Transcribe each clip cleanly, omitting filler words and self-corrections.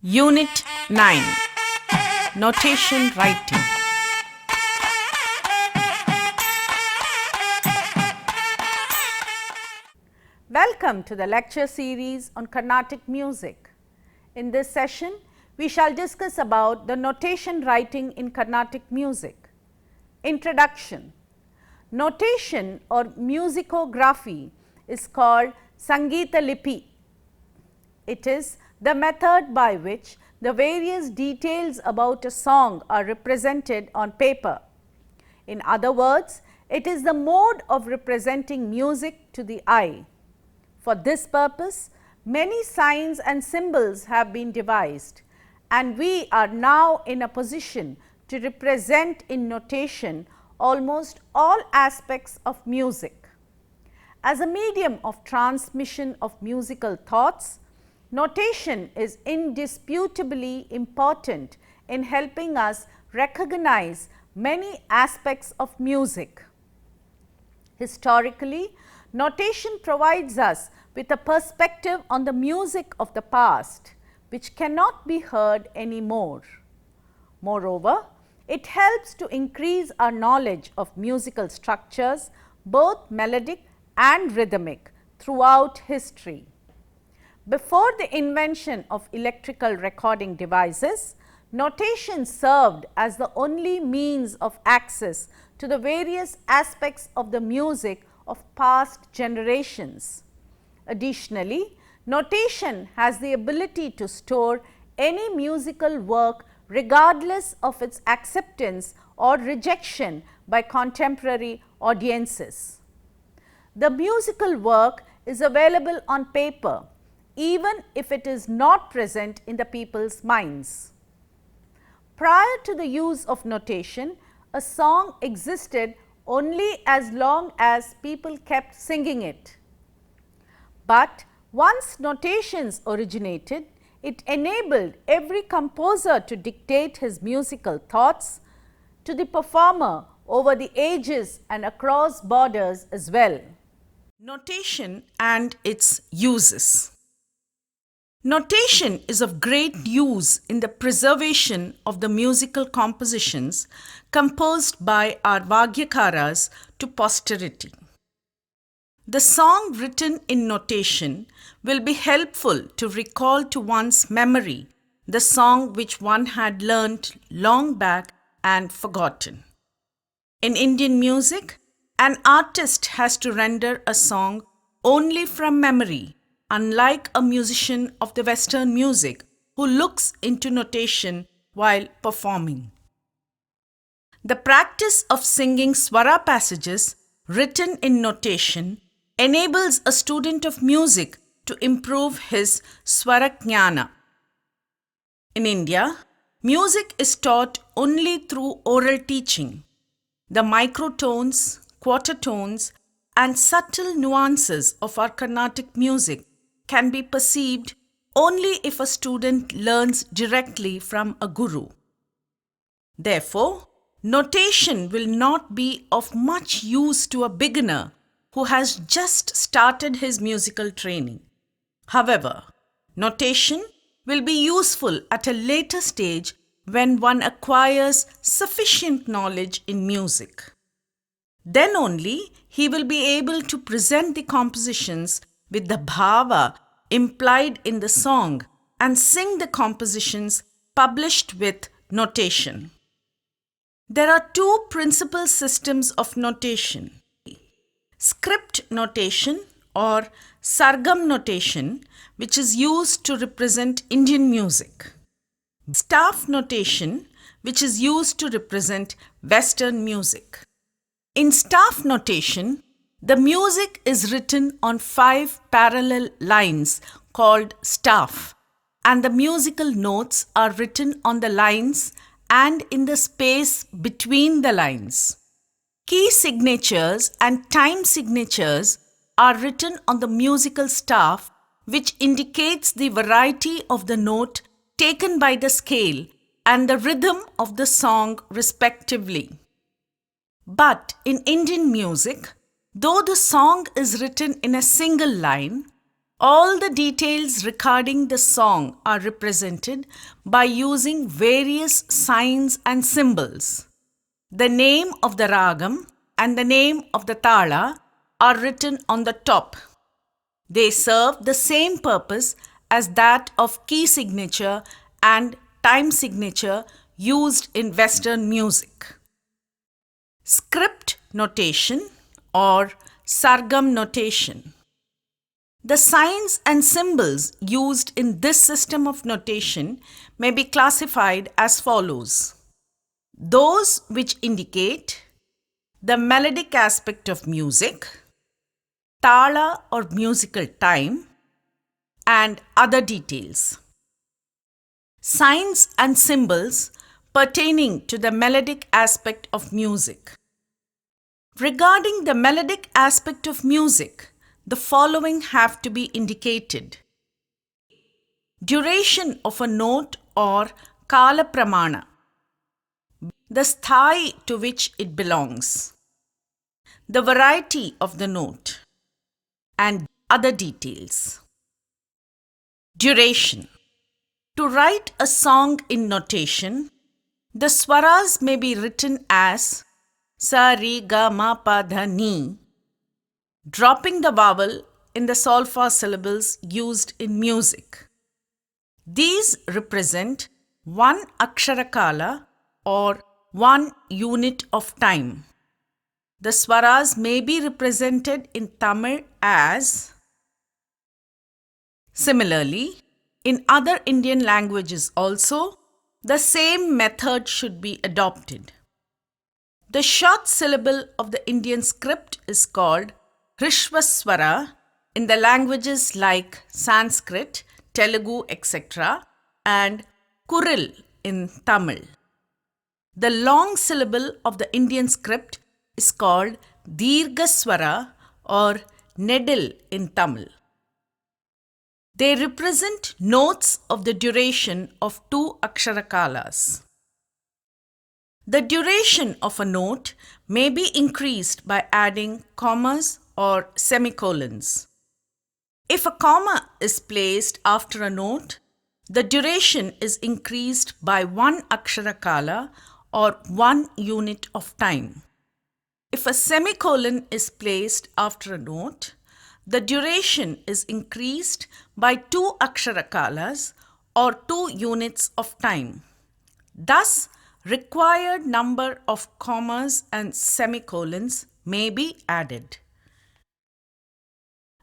Unit 9 Notation Writing. Welcome to the lecture series on Carnatic music. In this session, we shall discuss about the notation writing in Carnatic music. Introduction. Notation or musicography is called Sangeeta Lipi. It is the method by which the various details about a song are represented on paper. In other words, it is the mode of representing music to the eye. For this purpose, many signs and symbols have been devised, and we are now in a position to represent in notation almost all aspects of music. As a medium of transmission of musical thoughts, notation is indisputably important in helping us recognize many aspects of music. Historically, notation provides us with a perspective on the music of the past, which cannot be heard anymore. Moreover, it helps to increase our knowledge of musical structures, both melodic and rhythmic, throughout history. Before the invention of electrical recording devices, notation served as the only means of access to the various aspects of the music of past generations. Additionally, notation has the ability to store any musical work regardless of its acceptance or rejection by contemporary audiences. The musical work is available on paper, even if it is not present in the people's minds. Prior to the use of notation, a song existed only as long as people kept singing it. But once notations originated, it enabled every composer to dictate his musical thoughts to the performer over the ages and across borders as well. Notation and its uses. Notation is of great use in the preservation of the musical compositions composed by our Vagyakaras to posterity. The song written in notation will be helpful to recall to one's memory the song which one had learnt long back and forgotten. In Indian music, an artist has to render a song only from memory, unlike a musician of the Western music who looks into notation while performing. The practice of singing swara passages written in notation enables a student of music to improve his swara jnana. In India, music is taught only through oral teaching. The microtones, quarter tones, and subtle nuances of our Carnatic music can be perceived only if a student learns directly from a guru. Therefore, notation will not be of much use to a beginner who has just started his musical training. However, notation will be useful at a later stage when one acquires sufficient knowledge in music. Then only he will be able to present the compositions with the bhava implied in the song and sing the compositions published with notation. There are two principal systems of notation: script notation or sargam notation, which is used to represent Indian music; staff notation, which is used to represent Western music. In staff notation, the music is written on 5 parallel lines called staff, and the musical notes are written on the lines and in the space between the lines. Key signatures and time signatures are written on the musical staff, which indicates the variety of the note taken by the scale and the rhythm of the song respectively. But in Indian music, though the song is written in a single line, All the details regarding the song are represented by using various signs and symbols. The name of the ragam and the name of the tala are written on the top. They serve the same purpose as that of key signature and time signature used in Western music. Script notation or sargam notation. The signs and symbols used in this system of notation may be classified as follows. Those which indicate the melodic aspect of music, tala or musical time, and other details. Signs and symbols pertaining to the melodic aspect of music. Regarding the melodic aspect of music, the following have to be indicated. Duration of a note or kala pramana, the sthai to which it belongs, the variety of the note, and other details. Duration. To write a song in notation, the swaras may be written as sa, re, ga, ma, pa, dha, ni, dropping the vowel in the solfa syllables used in music. These represent one aksharakala or one unit of time. The swaras may be represented in Tamil as. Similarly, in other Indian languages also, the same method should be adopted. The short syllable of the Indian script is called Hrishvaswara in the languages like Sanskrit, Telugu, etc., and Kuril in Tamil. The long syllable of the Indian script is called Dirghaswara or Nedil in Tamil. They represent notes of the duration of two aksharakalas. The duration of a note may be increased by adding commas or semicolons. If a comma is placed after a note, the duration is increased by one aksharakala or one unit of time. If a semicolon is placed after a note, the duration is increased by two aksharakalas or 2 units of time. Thus, required number of commas and semicolons may be added.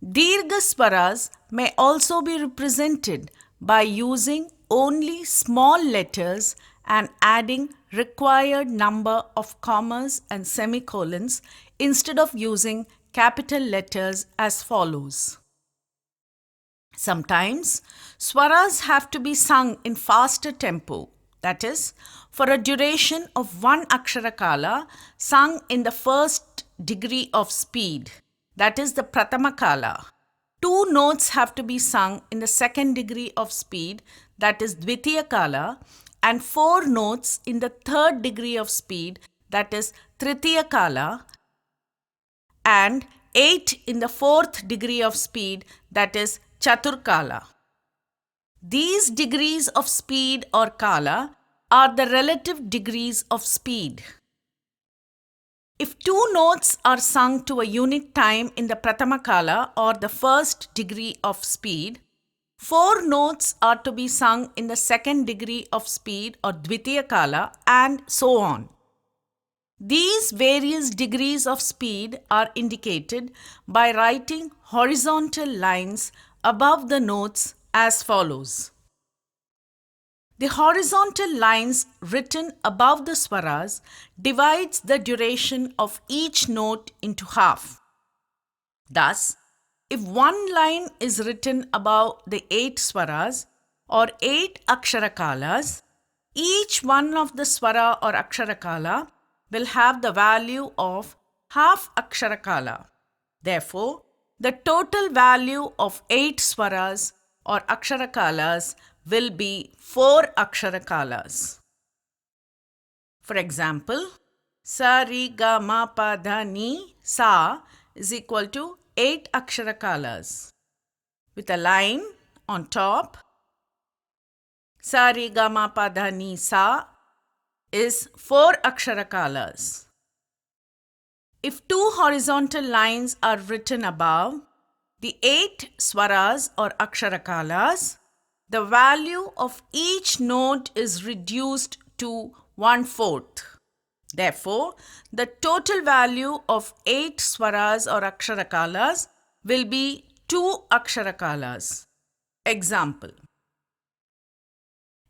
Dirgha swaras may also be represented by using only small letters and adding required number of commas and semicolons instead of using capital letters as follows. Sometimes, swaras have to be sung in faster tempo, that is, for a duration of one aksharakala sung in the first degree of speed, that is the Pratamakala. 2 notes have to be sung in the second degree of speed, that is Dvitiyakala, and 4 notes in the third degree of speed, that is Tritiyakala, and 8 in the fourth degree of speed, that is Chaturkala. These degrees of speed or kala are the relative degrees of speed. If 2 notes are sung to a unit time in the Pratama Kala or the first degree of speed, 4 notes are to be sung in the second degree of speed or Dvitiya Kala, and so on. These various degrees of speed are indicated by writing horizontal lines above the notes as follows. The horizontal lines written above the swaras divides the duration of each note into half. Thus, if one line is written above the 8 swaras or 8 aksharakalas, each one of the swara or aksharakala will have the value of half aksharakala. Therefore, the total value of 8 swaras or aksharakalas will be 4 aksharakalas. For example, sa, ri, ga, ma, pa, dha, ni, sa is equal to 8 aksharakalas, with a line on top. Sa re ga ma pa dha ni sa is 4 akshara-kalas. If 2 horizontal lines are written above the 8 swaras or akshara-kalas, the value of each note is reduced to 1/4. Therefore, the total value of 8 swaras or akshara-kalas will be 2 akshara-kalas. Example: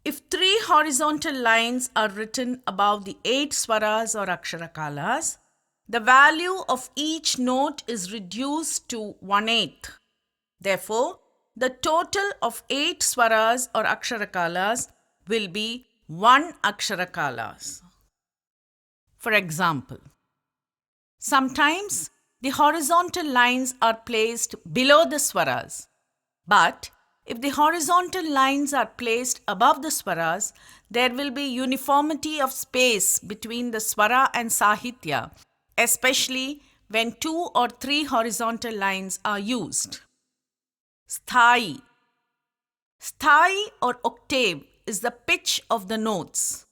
if 3 horizontal lines are written above the 8 swaras or akshara-kalas, the value of each note is reduced to 1/8. Therefore, the total of 8 swaras or akshara-kalas will be 1 akshara-kalas. For example, sometimes the horizontal lines are placed below the swaras, but if the horizontal lines are placed above the swaras, there will be uniformity of space between the swara and sahitya, especially when 2 or 3 horizontal lines are used. Sthai. Sthai or octave is the pitch of the notes.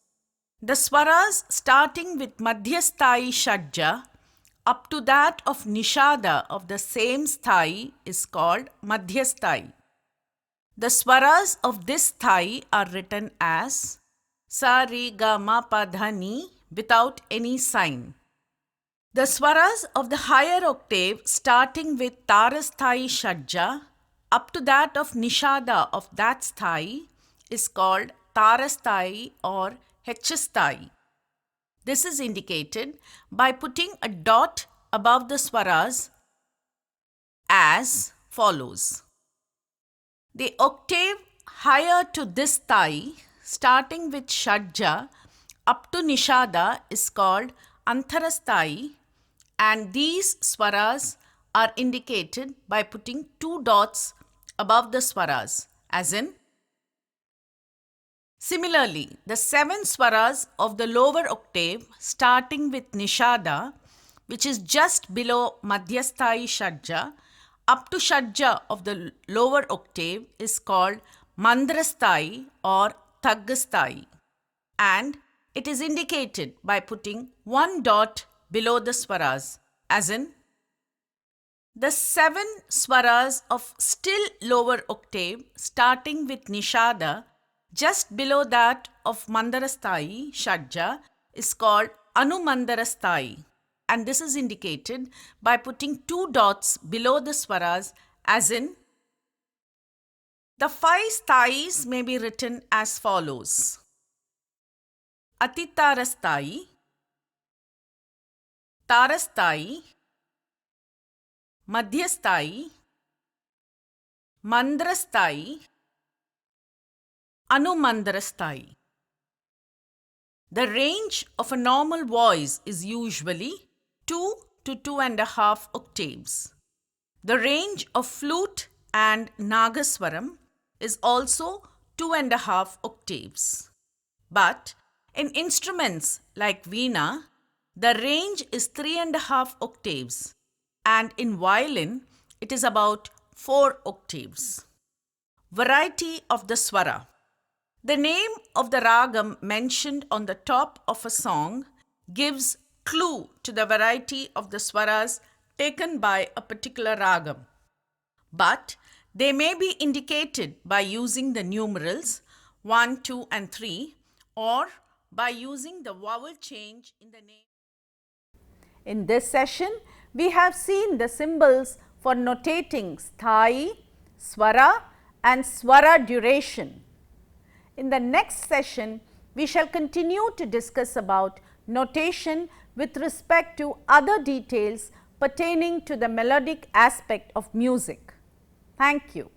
The swaras starting with madhyasthai shadja up to that of nishada of the same sthai is called madhyasthai. The swaras of this sthai are written as sa re ga ma pa dha ni without any sign. The swaras of the higher octave starting with tarasthai shadja up to that of nishada of that sthai is called tarasthai or hechasthai. This is indicated by putting a dot above the swaras as follows. The octave higher to this sthai, starting with shadja up to nishada, is called antarasthai, and these swaras are indicated by putting 2 dots above the swaras, as in. Similarly, the 7 swaras of the lower octave starting with nishada, which is just below madhyasthai shadja, up to shadja of the lower octave is called mandrasthai or taggasthai, and it is indicated by putting 1 dot below the swaras, as in. The 7 swaras of still lower octave starting with nishada just below that of mandarasthai shadja is called anumandarasthai, and this is indicated by putting 2 dots below the swaras, as in. The 5 sthais may be written as follows: atitarasthai, tarasthai, madhyasthai, mandrasthai, anumandarasthai. The range of a normal voice is usually 2 to 2.5 octaves. The range of flute and nagaswaram is also 2.5 octaves. But in instruments like veena, the range is 3.5 octaves, and in violin it is about 4 octaves. Variety of the swara. The name of the ragam mentioned on the top of a song gives clue to the variety of the swaras taken by a particular ragam, but they may be indicated by using the numerals 1, 2 and 3, or by using the vowel change in the name. In this session, we have seen the symbols for notating sthai, swara and swara duration. In the next session, we shall continue to discuss about notation with respect to other details pertaining to the melodic aspect of music. Thank you.